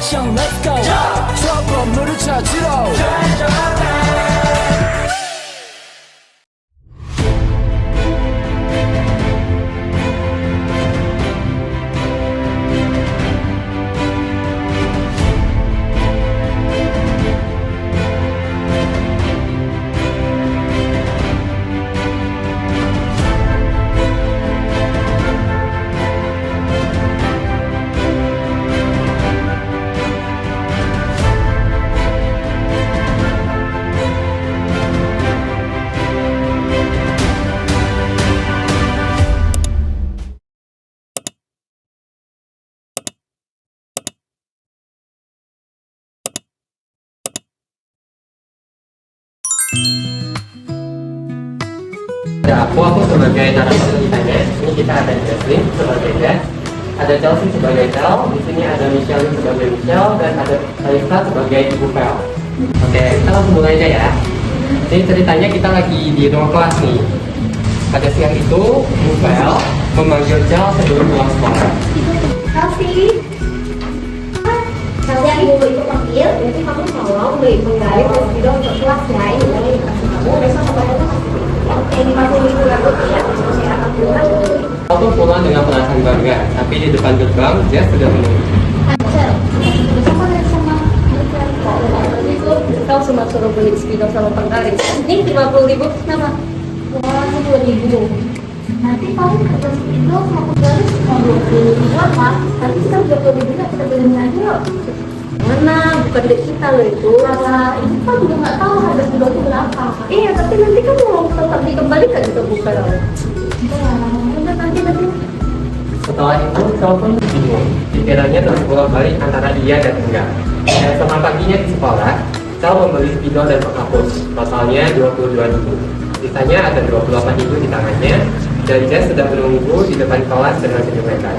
액션 let's go 저 건물을 찾으러 Ada aku sebagai narasumber ceritanya. Ini kita ada Jesslyn sebagai Jess, ada Chelsea sebagai Tel, di sini ada Michelle sebagai Michelle, dan ada Raisa sebagai Ibu Vel. Oke, kita langsung mulai aja ya. Ini ceritanya kita lagi di ruang kelas nih. Pada siang itu, Ibu Vel memanggil Chel sebelum pulang sekolah. Chelsea, kalian ibu itu panggil, jadi kamu tolong menggali video untuk kelas ya. Ini yang dikasih kamu, besok kamu kasih. Oke, 50.000 rupiah, saya akan pulang. Kau pun pulang dengan perasaan bangga, tapi di depan gerbang, Jess sudah menunggu. Acel, besok kan ada sama itu, kau cuma suruh beli spidol sama penggaris. Ini 50.000, kenapa? Wah, 2.000. Nanti kamu kerja spidol sama penggaris mau 20.000 apa? Tapi kita 20.000 kita beli aja yuk. Mana, bukan dek kita loh itu. Rasa ini kan juga nggak tahu harga spidol itu berapa. Iya, tapi nanti kan mau tetap dikembalikan ke buka loh. Ya, nanti. Setelah itu, Chel pun bingung. Pikirannya terbolak-balik antara iya dan enggak. Esok paginya di sekolah, Chel membeli spidol dan penghapus. Totalnya 22.000. Sisanya ada 28.000 di tangannya. Dan Jess sudah menunggu di depan kelas dengan senyum lebar.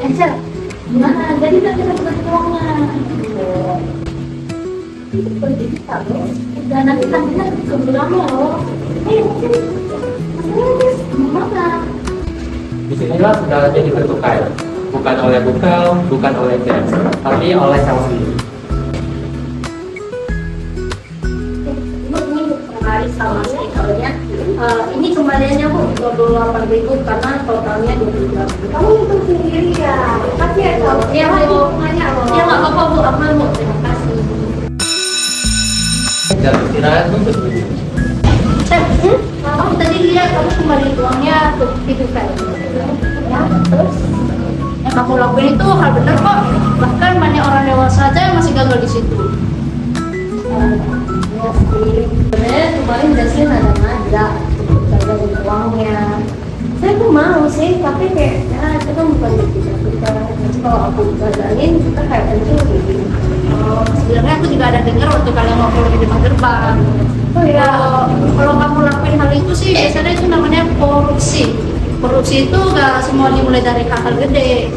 Acel, gimana? Jadi kan kita bukan uangnya. Itu pergi kita loh. Dan nanti kantinnya sebelum loh. Masalah Disinilah segalanya ditentukan, bukan oleh Bukel, bukan oleh Jess, tapi oleh Chelsea. ini penggaris sama spidolnya. Ini kembaliannya Bu 28.000 karena totalnya 22.000. Kamu hitung sendiri ya. Tapi ya kalau ya Bu, nanya loh. Ya nggak apa-apa Bu, aman Bu. Terima kasih. Dan istirahat pun berbunyi. Kamu tadi lihat kamu kembali uangnya ke itu kan? Ya, terus yang kamu lakuin itu hal benar kok. Bahkan banyak orang dewasa aja yang masih gagal di situ. Ya sih. Sebenarnya kemarin Jesslyn ada ngajak jaga uangnya. Saya tuh mau sih, tapi kayak ya itu kan bukan kita. Kalau aku gagalin, kita kayak pencuri. Sebenarnya aku juga ada dengar waktu kalian ngobrol di depan gerbang. Oh iya, kalau kamu lakuin hal itu sih biasanya itu namanya korupsi. Korupsi itu gak semua dimulai dari hal gede.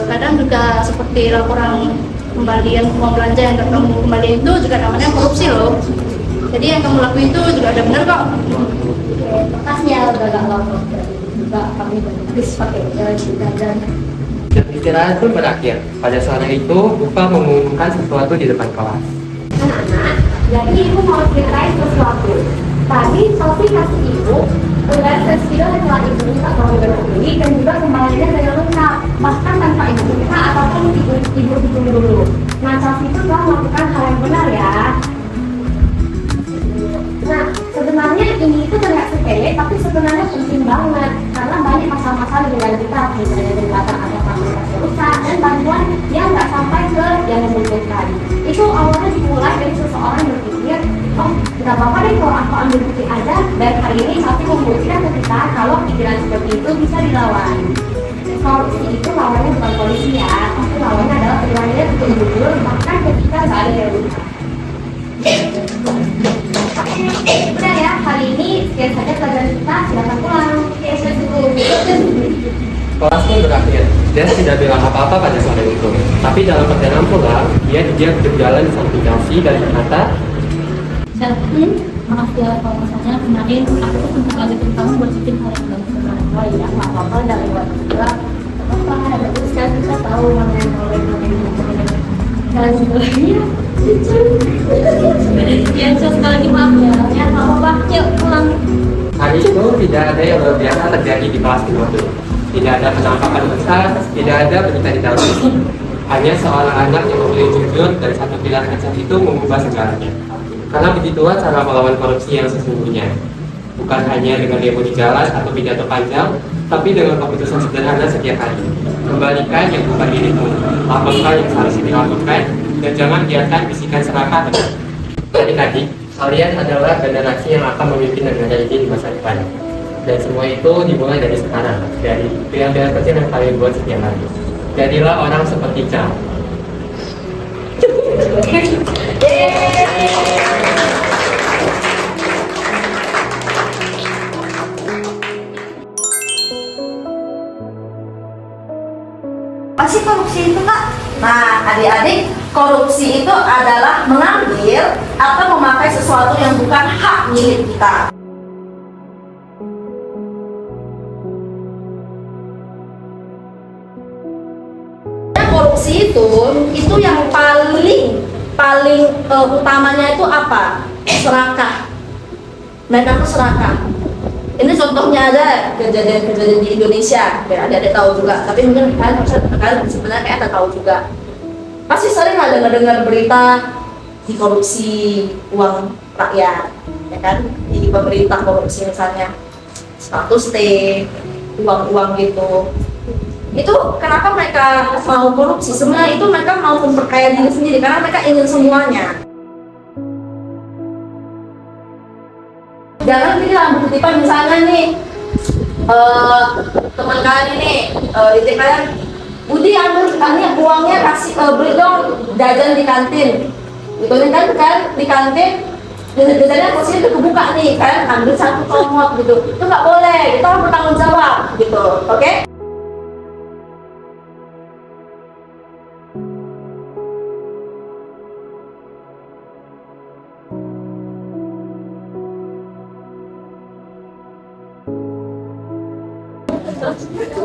Kadang juga seperti laporan kembalian uang belanja yang gak kamu kembaliin itu juga namanya korupsi loh. Jadi yang kamu lakuin itu juga ada benar kok. Makasih udah gak lapor. Juga kami berbis pakai dan Dan istirahat pun berakhir. Pada sore itu, Bupa mengumumkan sesuatu di depan kelas. anak-anak, jadi ibu mau ceritain sesuatu. Tadi Sophie kasih ibu penggaris spidol yang telah ibu minta kalau beli dan juga kembaliannya saya lengkap, bahkan tanpa ibu minta ataupun ibu hitung dulu. Nah, Sophie itu telah melakukan hal yang benar ya. Nah, sebenarnya ini itu terlihat sepele, tapi sebenarnya penting banget karena banyak masalah-masalah dengan kita, misalnya dari latar ada fasilitas rusak dan bantuan yang nggak sampai ke yang membutuhkan. Itu awalnya dimulai dari seseorang berpikir, oh nggak apa-apa deh kalau aku ambil bukti aja, dan hari ini Sophie membuktikan ke kita kalau pikiran seperti itu bisa dilawan. Solusi itu lawannya bukan polisi ya, tapi lawannya adalah perilakunya untuk jujur, bahkan ketika nggak ada yang rusak. Udah ya, kali ini sekian saja pelajaran kita, silakan pulang. Kelas pun berakhir. Jess tidak bilang apa-apa pada sore itu. Tapi dalam perjalanan pulang, dia berjalan di samping Chelsea dan berkata, Maaf ya kalau misalnya kemarin aku tuh sempat ngagetin kamu buat bikin hal yang gak bisa ya, nggak apa-apa, dari waktu juga apa-apa, ada terus kan kita tahu mana yang boleh, mana yang sekali ya. Ya, sekali lagi maaf ya. Ya, nggak apa-apa. Yuk pulang. Hari itu tidak ada yang luar biasa terjadi di kelas 2. Tidak ada penampakan besar, tidak ada berita di televisi. Hanya seorang anak yang memilih jujur dan satu pilar kecil itu mengubah segalanya. Karena begitulah cara melawan korupsi yang sesungguhnya. Bukan hanya dengan demo di jalan atau pidato panjang, tapi dengan keputusan sederhana setiap hari. Kembalikan yang bukan dirimu, lakukan yang seharusnya dilakukan, dan jangan biarkan bisikan serakah terjadi. Adik-adik, kalian adalah generasi yang akan memimpin negara ini di masa depan. Dan semua itu dimulai dari sekarang, dari pilihan-pilihan kecil yang kalian buat setiap hari. Jadilah orang seperti Cha. Apa sih korupsi itu, Kak? Nah, adik-adik, korupsi itu adalah mengambil atau memakai sesuatu yang bukan hak milik kita. Korupsi itu yang paling utamanya itu apa? Serakah. Mereka tuh serakah. Ini contohnya ada kejadian di Indonesia, biar adik-adik tahu juga. Tapi mungkin kalian sebenarnya kayak ada tahu juga. Pasti sering ada dengar berita dikorupsi uang rakyat, ya kan? Di pemerintah korupsi misalnya 100 T, uang-uang gitu. Itu kenapa mereka mau korupsi? Sebenarnya itu mereka mau memperkaya diri sendiri karena mereka ingin semuanya. Jangan bilang titipan misalnya nih teman kalian ini kalian Budi ambil uangnya kasih beli dong jajan di kantin gitu kan di kantin jajannya posisi itu kebuka nih kan ambil satu komod gitu itu nggak boleh, itu harus bertanggung jawab gitu, oke?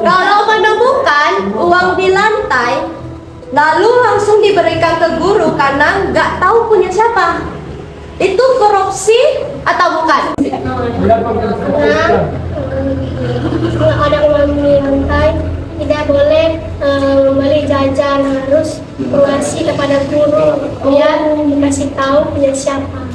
Kalau menemukan uang di lantai, lalu langsung diberikan ke guru karena nggak tahu punya siapa, itu korupsi atau bukan? Kalau ada uang di lantai, tidak boleh membeli jajan, harus mengasih kepada guru biar dikasih tahu punya siapa.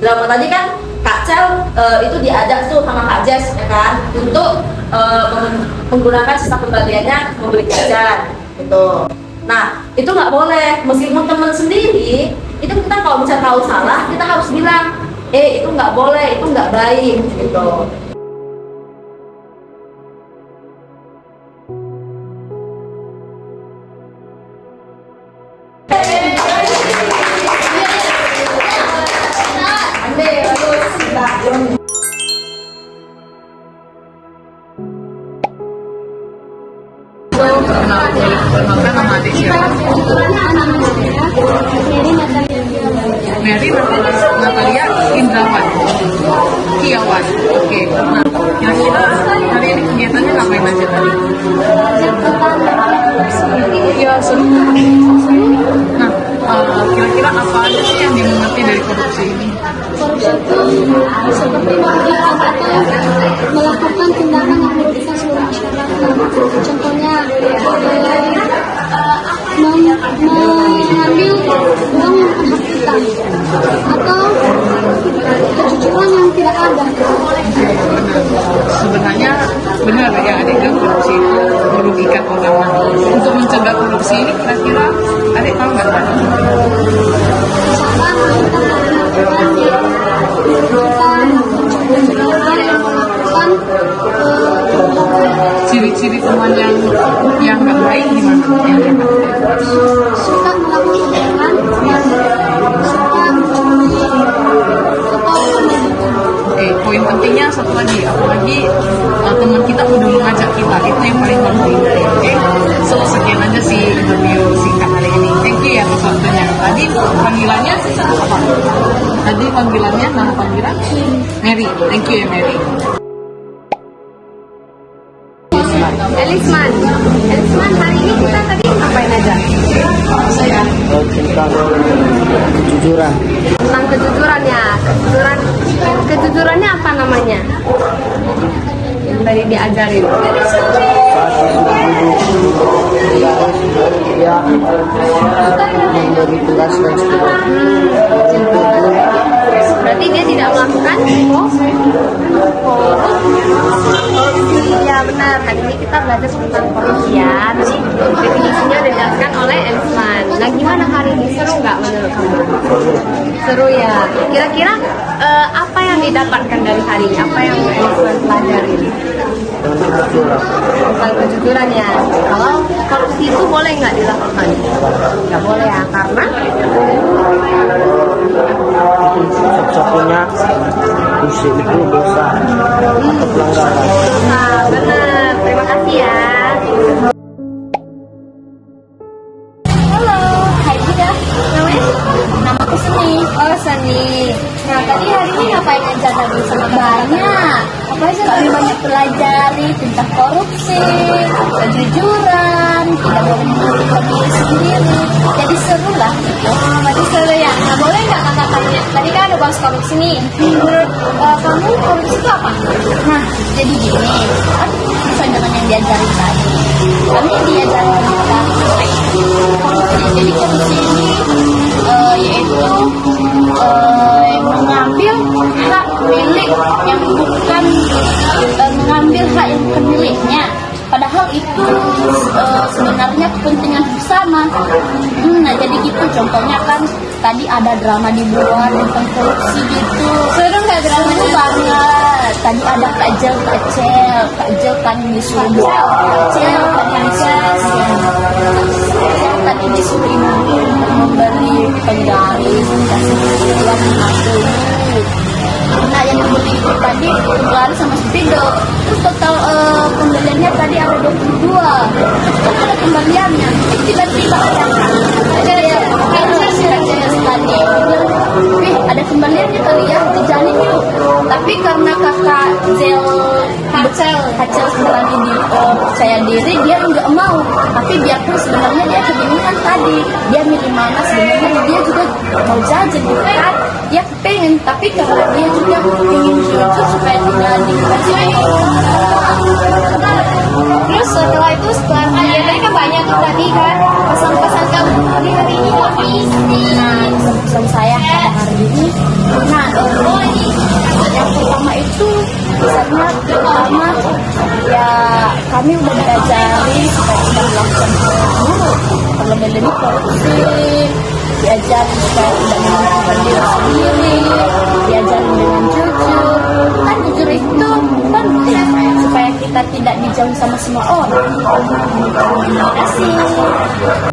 Drama tadi kan Kak Cel itu diajak tuh sama Kak Jess ya kan untuk menggunakan sisa pembagiannya membeli jajan gitu. Nah itu nggak boleh, meskipun teman sendiri itu kita kalau misalnya tahu salah kita harus bilang itu nggak boleh, itu nggak baik gitu. Perkenalkan nama adik siapa? Mary Natalia Indrawan Kiawan. Oke. Nah, kira-kira hari ini kegiatannya ngapain aja tadi? Iya, nah, kira-kira apa aja sih yang dimengerti dari korupsi ini? Korupsi itu seperti memberikan atau melakukan tindakan yang merugikan seluruh masyarakat. Contohnya mengambil uang yang bukan hak kita atau kejujuran yang tidak ada. Panggilannya apa? Tadi panggilannya, nama panggilan Mary. Thank you ya Mary. Elisman, Elisman, hari ini kita tadi ngapain aja? Tentang kejujuran. Tentang kejujurannya. Kejujurannya apa namanya? Yang tadi diajarin. Ya, memberi tugas dan Berarti dia tidak melakukan korupsi. Ya benar. Hari ini kita belajar tentang korupsi ya. Tadi definisinya dijelaskan oleh Elisman. Nah gimana hari ini, seru nggak menurut kamu? Seru ya. Kira-kira apa yang didapatkan dari hari ini? Apa yang Elisman pelajari? Tentang kejujuran ya. Kalau korupsi itu boleh nggak dilakukan? Nggak boleh ya, karena satu-satunya kursi itu dosa atau pelanggaran. nah, benar. Terima kasih ya. Halo, hai juga. Namanya siapa? Namaku Seni. Oh, Sani. Nah, tadi hari ini ngapain aja tadi sama banyak? Apa aja kami banyak pelajari tentang korupsi, kejujuran, tidak boleh menyakiti diri sendiri. Jadi seru lah gitu. Berarti seru ya. Nah, boleh nggak kakak tanya? Tadi kan ada bahas korupsi nih. Menurut kamu korupsi itu apa? Nah, jadi gini, kan sesuai dengan yang diajarin tadi. Kami diajarin tentang korupsi. Jadi korupsi ini yaitu mengambil hak milik yang bukan mengambil hak yang bukan miliknya. Padahal itu sebenarnya kepentingan bersama. Nah jadi gitu contohnya kan tadi ada drama dibuat tentang korupsi gitu. Seru nggak dramanya? Seru banget. Tadi ada Kajel kan disuruh Kajel tadi disuruh ibu membeli penggaris kasih uang 50. Nah yang dibeli itu tadi penggaris sama spidol. Terus total pembeliannya tadi ada 22. Terus ada kembaliannya. Tiba-tiba ada Kajel tadi wih ada kembaliannya kali ya, dijalin yuk. Tapi karena kakak Kacel lagi percaya diri, dia nggak mau. Tapi biarpun sebenarnya dia kebingungan tadi, dia milih mana sebenarnya dia juga mau jajan gitu kan, dia pengen. Tapi karena dia juga ingin jujur supaya tidak dikasih. Terus setelah itu setelah tadi kan banyak tuh tadi kan pesan-pesan kamu di hari ini apa? Nah, pesan saya pada hari ini, nah yang pertama itu pesannya pertama ya kami udah diajari supaya tidak melakukan buruk, terlebih korupsi, diajari supaya tidak melakukan diri sendiri, diajari dengan jujur. Kan jujur itu penting supaya kita tidak dijauhi sama semua orang. Terima kasih.